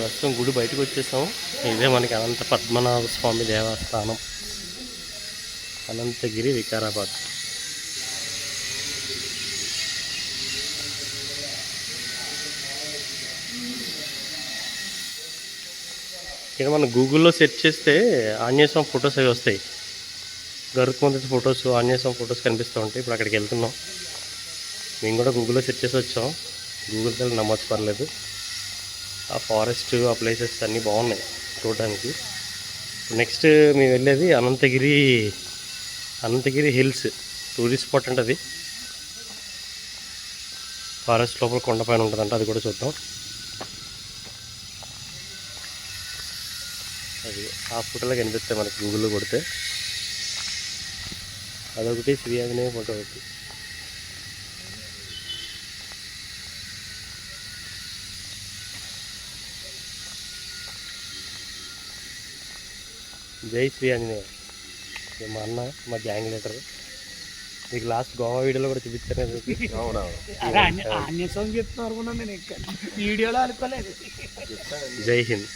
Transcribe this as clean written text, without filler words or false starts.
ప్రస్తుతం గుడి బయటకు వచ్చేసాం. ఇదే మనకి అనంత పద్మనాభ స్వామి దేవస్థానం, అనంతగిరి, వికారాబాద్. ఇక్కడ మనం గూగుల్లో సెర్చ్ చేస్తే ఆంజనేయ స్వామి ఫొటోస్ అవి వస్తాయి. గరుత్మంతుడి ఫొటోస్, ఆంజనేయ స్వామి ఫొటోస్ కనిపిస్తూ ఉంటాయి. ఇప్పుడు అక్కడికి వెళ్తున్నాం. మేము కూడా గూగుల్లో సెర్చ్ చేసి వచ్చాం. గూగుల్కి వెళ్ళి నమ్మచ్చు, పర్లేదు. ఆ ఫారెస్ట్, ఆ ప్లేసెస్ అన్నీ బాగున్నాయి చూడడానికి. నెక్స్ట్ మేము వెళ్ళేది అనంతగిరి హిల్స్ టూరిస్ట్ స్పాట్ అంటే అది ఫారెస్ట్ లోపల కొండపైన ఉంటుందంట, అది కూడా చూద్దాం. అది ఆ ఫోటోలో కనిపిస్తాయి మనకి గూగుల్లో కొడితే. అదొకటి, శ్రీ ఆంజనేయ ఫోటో ఒకటి. జై శ్రీ ఆంజనేయ. మా అన్న, మా గ్యాంగ్ లీడర్. మీకు లాస్ట్ గోవా వీడియోలో కూడా చూపించాను. ఆంజనేయ స్వామి చెప్తున్నారు, వీడియోలో అనుకోలేదు. జై హింద్.